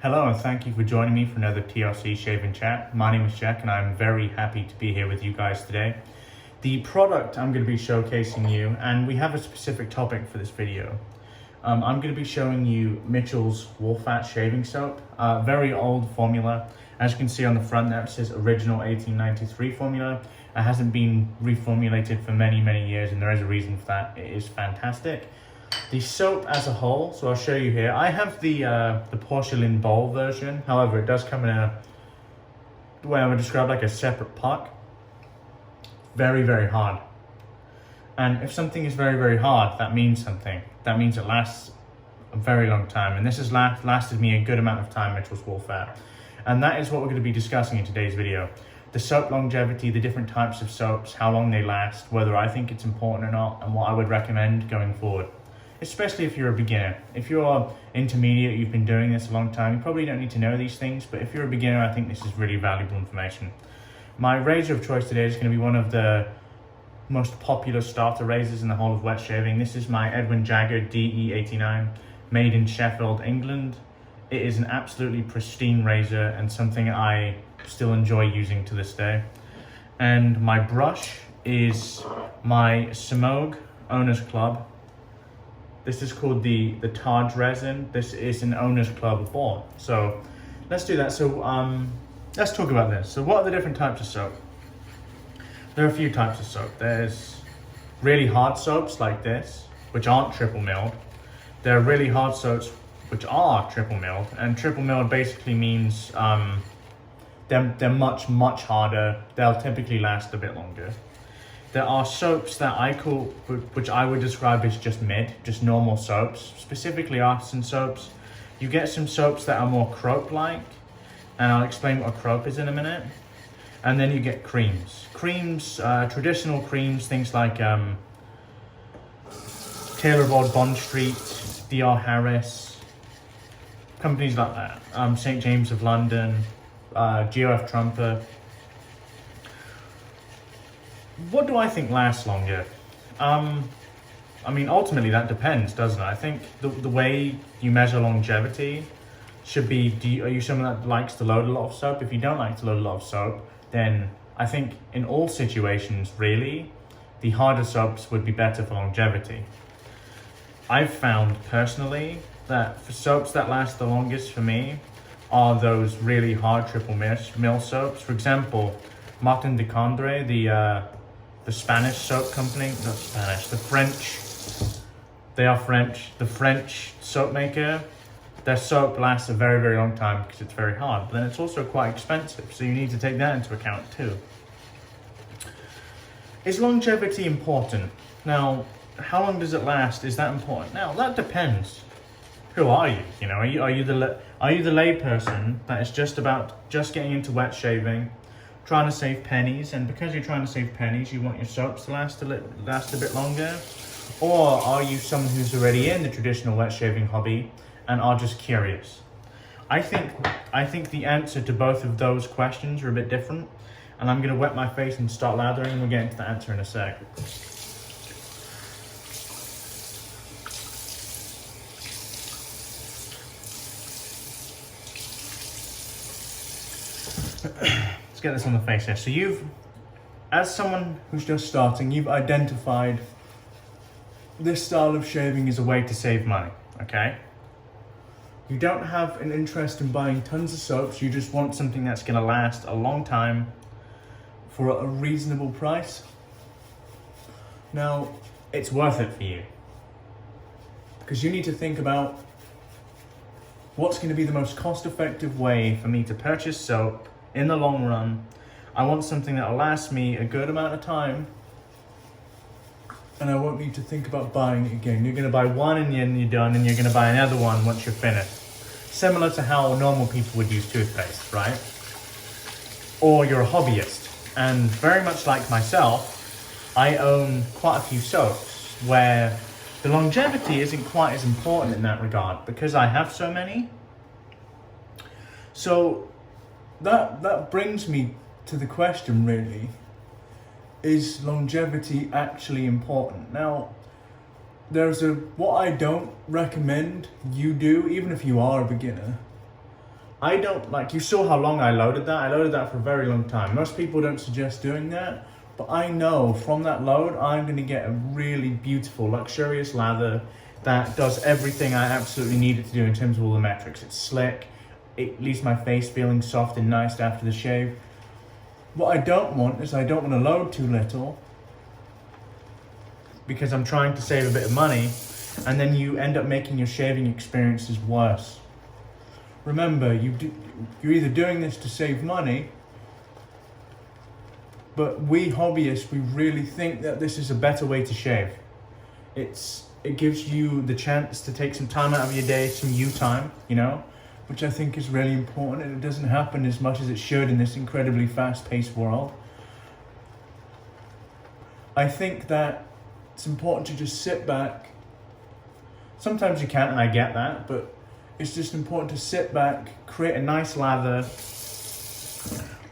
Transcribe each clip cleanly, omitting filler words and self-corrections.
Hello and thank you for joining me for another TLC Shaving Chat. My name is Jack and I'm very happy to be here with you guys today. The product I'm going to be showcasing you, and we have a specific topic for this video. I'm going to be showing you Mitchell's Wool Fat Shaving Soap, very old formula. As you can see on the front there, it says original 1893 formula. It hasn't been reformulated for many years, and there is a reason for that. It is fantastic. The soap as a whole, so I'll show you here. I have the porcelain bowl version. However, it does come in the way I would describe like a separate puck. Very hard. And if something is very hard, that means something. That means it lasts a very long time. And this has lasted me a good amount of time, Mitchell's Wool Fat. And that is what we're going to be discussing in today's video. The soap longevity, the different types of soaps, how long they last, whether I think it's important or not, and what I would recommend going forward. Especially if you're a beginner. If you're intermediate, you've been doing this a long time, you probably don't need to know these things, but if you're a beginner, I think this is really valuable information. My razor of choice today is going to be one of the most popular starter razors in the whole of wet shaving. This is my Edwin Jagger DE89, made in Sheffield, England. It is an absolutely pristine razor and something I still enjoy using to this day. And my brush is my Semogue Owners Club. This is called the Taj resin. This is an Owners Club board. So let's do that. So let's talk about this. So what are the different types of soap? There are a few types of soap. There's really hard soaps like this, which aren't triple milled. There are really hard soaps which are triple milled, and triple milled basically means they're much harder. They'll typically last a bit longer. There are soaps that I call, which I would describe as just mid, just normal soaps, specifically artisan soaps. You get some soaps that are more croap-like, and I'll explain what a croap is in a minute. And then you get creams. Creams, traditional creams, things like Taylor of Old Bond Street, D.R. Harris, companies like that. St. James of London, GOF Trumpet. What do I think lasts longer? I mean, ultimately that depends, doesn't it? I think the way you measure longevity should be, are you someone that likes to load a lot of soap? If you don't like to load a lot of soap, then I think in all situations, really, the harder soaps would be better for longevity. I've found personally that for soaps that last the longest for me are those really hard triple mill soaps. For example, Martin de Condre, the Spanish soap company, not Spanish, the French, they are French, the French soap maker, their soap lasts a very long time because it's very hard, but then it's also quite expensive, so you need to take that into account too. Is longevity important? Now, how long does it last? Is that important? Now, that depends. Who are you? You know, are you the lay person that is just getting into wet shaving, trying to save pennies, and because you're trying to save pennies, you want your soaps to last a bit longer? Or are you someone who's already in the traditional wet shaving hobby and are just curious? I think the answer to both of those questions are a bit different, and I'm going to wet my face and start lathering, and we'll get into the answer in a sec. Let's get this on the face here. So as someone who's just starting, you've identified this style of shaving as a way to save money, okay? You don't have an interest in buying tons of soaps, you just want something that's gonna last a long time for a reasonable price. Now, it's worth it for you, because you need to think about what's gonna be the most cost-effective way for me to purchase soap in the long run. I want something that will last me a good amount of time, and I won't need to think about buying it again. You're going to buy one and then you're done, and you're going to buy another one once you're finished. Similar to how normal people would use toothpaste, right? Or you're a hobbyist, and very much like myself, I own quite a few soaps where the longevity isn't quite as important in that regard because I have so many. So that brings me to the question, really, is longevity actually important? Now, what I don't recommend you do, even if you are a beginner, I don't, like, you saw how long I loaded that. I loaded that for a very long time. Most people don't suggest doing that, but I know from that load, I'm gonna get a really beautiful, luxurious lather that does everything I absolutely need it to do in terms of all the metrics. It's slick, it leaves my face feeling soft and nice after the shave. What I don't want is I don't want to load too little because I'm trying to save a bit of money, and then you end up making your shaving experiences worse. Remember, you're either doing this to save money, but we hobbyists, we really think that this is a better way to shave. It gives you the chance to take some time out of your day, some you time, you know, which I think is really important, and it doesn't happen as much as it should in this incredibly fast-paced world. I think that it's important to just sit back. Sometimes you can't, and I get that, but it's just important to sit back, create a nice lather,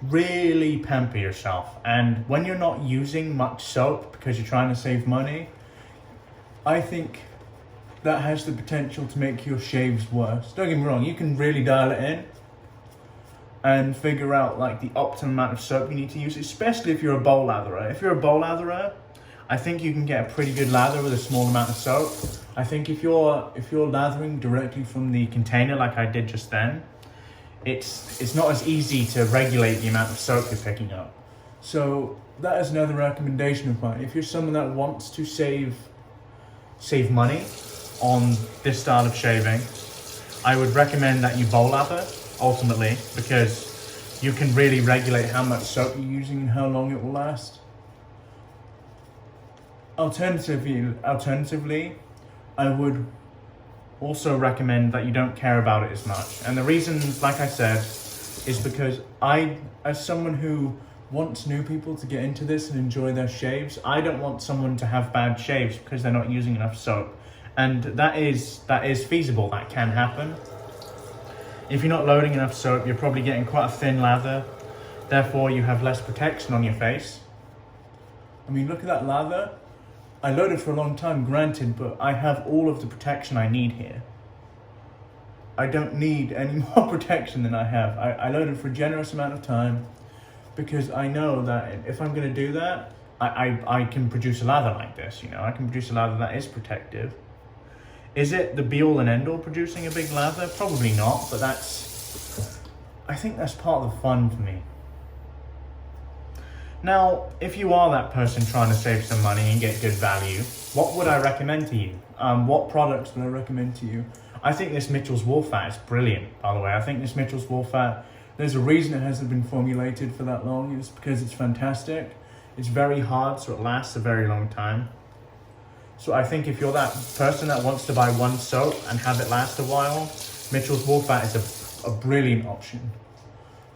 really pamper yourself. And when you're not using much soap because you're trying to save money, I think that has the potential to make your shaves worse. Don't get me wrong, you can really dial it in and figure out like the optimum amount of soap you need to use, especially if you're a bowl latherer. If you're a bowl latherer, I think you can get a pretty good lather with a small amount of soap. I think if you're lathering directly from the container like I did just then, it's not as easy to regulate the amount of soap you're picking up. So that is another recommendation of mine. If you're someone that wants to save money on this style of shaving, I would recommend that you bowl lather ultimately, because you can really regulate how much soap you're using and how long it will last. Alternatively, I would also recommend that you don't care about it as much. And the reason, like I said, is because as someone who wants new people to get into this and enjoy their shaves, I don't want someone to have bad shaves because they're not using enough soap. And that is feasible, that can happen. If you're not loading enough soap, you're probably getting quite a thin lather. Therefore, you have less protection on your face. I mean, look at that lather. I loaded for a long time, granted, but I have all of the protection I need here. I don't need any more protection than I have. I loaded for a generous amount of time because I know that if I'm going to do that, I can produce a lather like this, you know. I can produce a lather that is protective. Is it the be-all and end-all producing a big lather? Probably not, but I think that's part of the fun for me. Now, if you are that person trying to save some money and get good value, what would I recommend to you? What products would I recommend to you? I think this Mitchell's Wool Fat is brilliant, by the way. I think this Mitchell's Wool Fat, there's a reason it hasn't been formulated for that long. It's because it's fantastic. It's very hard, so it lasts a very long time. So I think if you're that person that wants to buy one soap and have it last a while, Mitchell's Wool Fat is a brilliant option.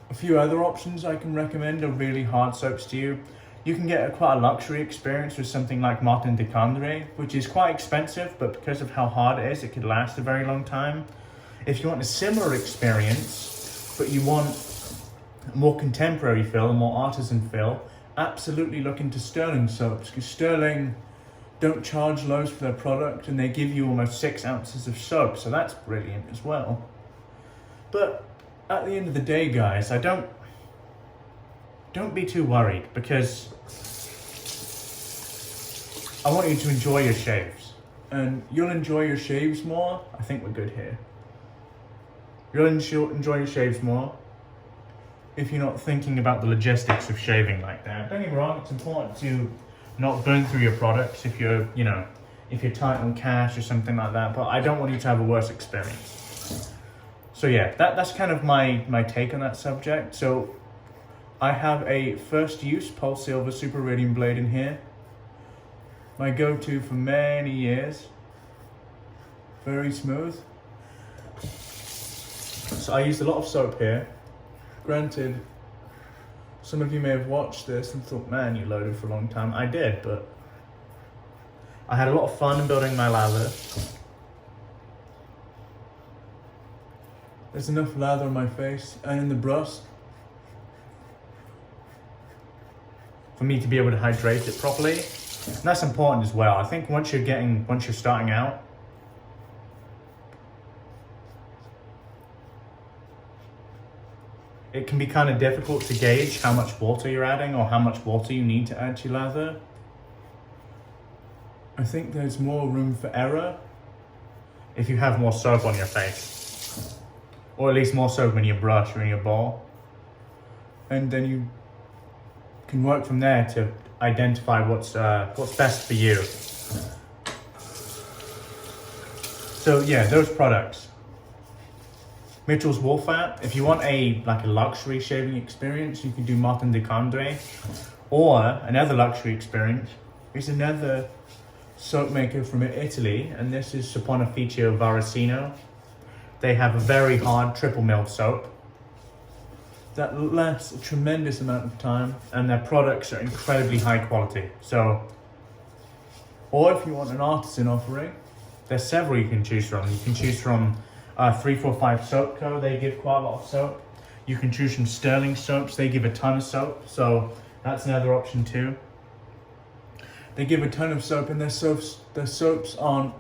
A few other options I can recommend are really hard soaps to you. You can get quite a luxury experience with something like Martin de Candre, which is quite expensive, but because of how hard it is, it could last a very long time. If you want a similar experience, but you want a more contemporary feel, a more artisan feel, absolutely look into Sterling soaps, because Sterling don't charge loads for their product, and they give you almost 6 ounces of soap, so that's brilliant as well. But at the end of the day, guys, don't be too worried, because I want you to enjoy your shaves, and you'll enjoy your shaves more. I think we're good here. You'll enjoy your shaves more if you're not thinking about the logistics of shaving like that. Don't get me wrong, it's important to not burn through your products if you're tight on cash or something like that, but I don't want you to have a worse experience. So yeah, that's kind of my take on that subject. So I have a first use Pulse Silver Super Radiant blade in here. My go-to for many years. Very smooth. So I used a lot of soap here. Granted, some of you may have watched this and thought, man, you loaded for a long time. I did, but I had a lot of fun in building my lather. There's enough lather on my face and in the brush for me to be able to hydrate it properly. And that's important as well. I think once you're starting out, it can be kind of difficult to gauge how much water you're adding or how much water you need to add to your lather. I think there's more room for error if you have more soap on your face, or at least more soap in your brush or in your bowl, and then you can work from there to identify what's best for you. So yeah, those products. Mitchell's Wool Fat. If you want a luxury shaving experience, you can do Martin de Condé, or another luxury experience is another soap maker from Italy, and this is Saponificio Varicino. They have a very hard triple milled soap that lasts a tremendous amount of time, and their products are incredibly high quality. So, or if you want an artisan offering, there's several you can choose from. You can choose from 345 Soap Co. They give quite a lot of soap. You can choose from Sterling Soaps. They give a ton of soap, so that's another option too. They give a ton of soap, and their soaps aren't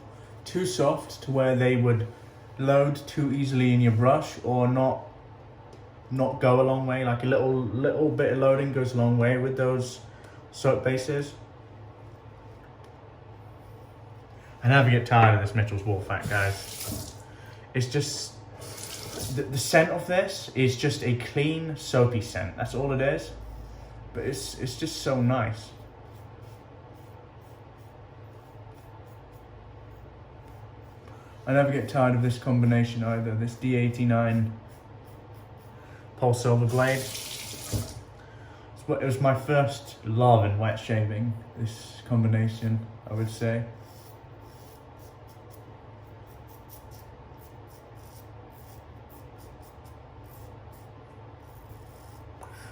too soft to where they would load too easily in your brush, or not go a long way. Like a little bit of loading goes a long way with those soap bases. I never get tired of this Mitchell's Wool Fat, guys. It's just, the scent of this is just a clean, soapy scent. That's all it is. But it's just so nice. I never get tired of this combination either. This D89 Pole Silver Blade. It was my first love in wet shaving, this combination, I would say.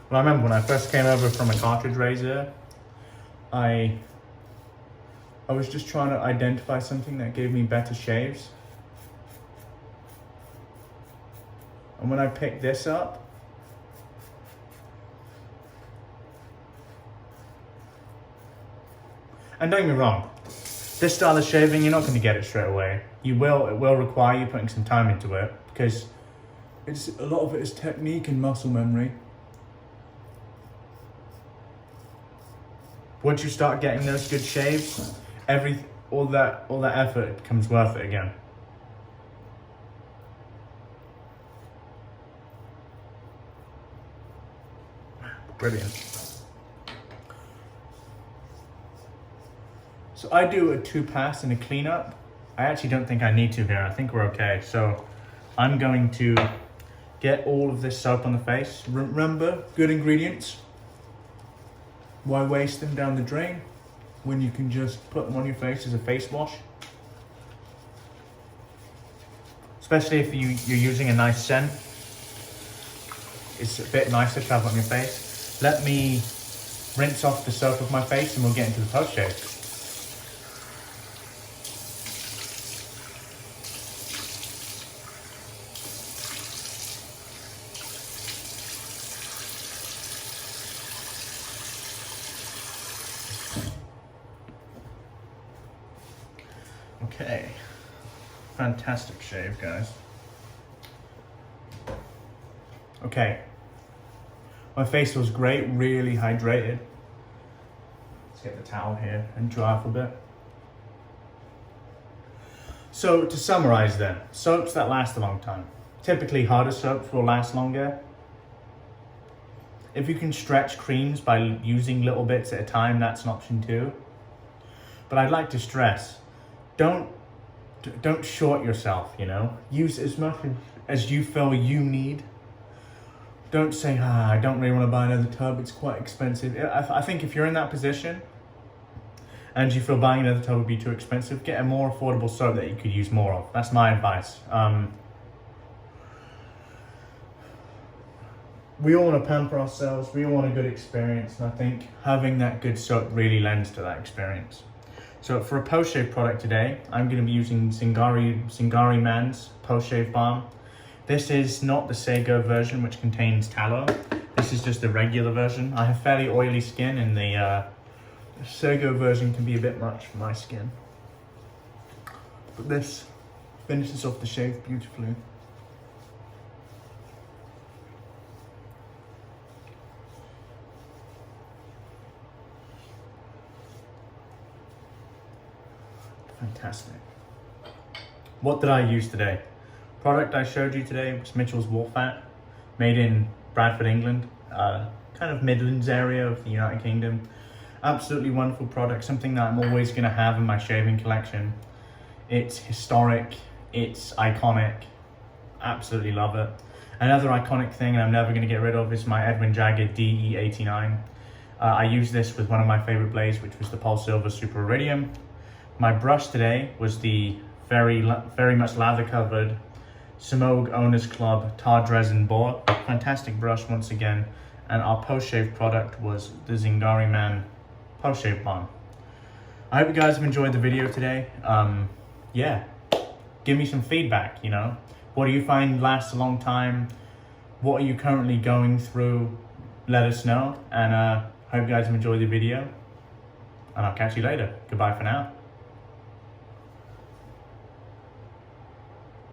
Well, I remember when I first came over from a cartridge razor, I was just trying to identify something that gave me better shaves. And when I picked this up, and don't get me wrong, this style of shaving, you're not going to get it straight away. It will require you putting some time into it, because a lot of it is technique and muscle memory. Once you start getting those good shaves, all that effort becomes worth it again. Brilliant. So I do a 2-pass and a cleanup. I actually don't think I need to here. I think we're okay. So I'm going to get all of this soap on the face. Remember, good ingredients. Why waste them down the drain when you can just put them on your face as a face wash? Especially if you're using a nice scent. It's a bit nicer to have on your face. Let me rinse off the soap of my face and we'll get into the post shave. Okay, fantastic shave, guys. Okay, my face feels great, really hydrated. Let's get the towel here and dry off a bit. So to summarize then, soaps that last a long time. Typically harder soaps will last longer. If you can stretch creams by using little bits at a time, that's an option too. But I'd like to stress, don't short yourself, you know? Use as much as you feel you need. Don't say, I don't really want to buy another tub, it's quite expensive. I think if you're in that position and you feel buying another tub would be too expensive, get a more affordable soap that you could use more of. That's my advice. We all want to pamper ourselves, we all want a good experience, and I think having that good soap really lends to that experience. So for a post-shave product today, I'm going to be using Singari Man's post-shave balm. This is not the Sego version, which contains tallow. This is just the regular version. I have fairly oily skin, and the Sego version can be a bit much for my skin. But this finishes off the shave beautifully. Fantastic. What did I use today? Product I showed you today was Mitchell's Wool Fat, made in Bradford, England, kind of Midlands area of the United Kingdom. Absolutely wonderful product, something that I'm always going to have in my shaving collection. It's historic, it's iconic, absolutely love it. Another iconic thing, and I'm never going to get rid of, is my Edwin Jagger DE89. I used this with one of my favorite blades, which was the Pulse Silver Super Iridium. My brush today was the very much lather covered Semogue Owners Club Tar Resin Boar. Fantastic brush once again. And our post-shave product was the Zingari Man post-shave balm. I hope you guys have enjoyed the video today. Yeah, give me some feedback, you know. What do you find lasts a long time? What are you currently going through? Let us know. And hope you guys have enjoyed the video. And I'll catch you later. Goodbye for now.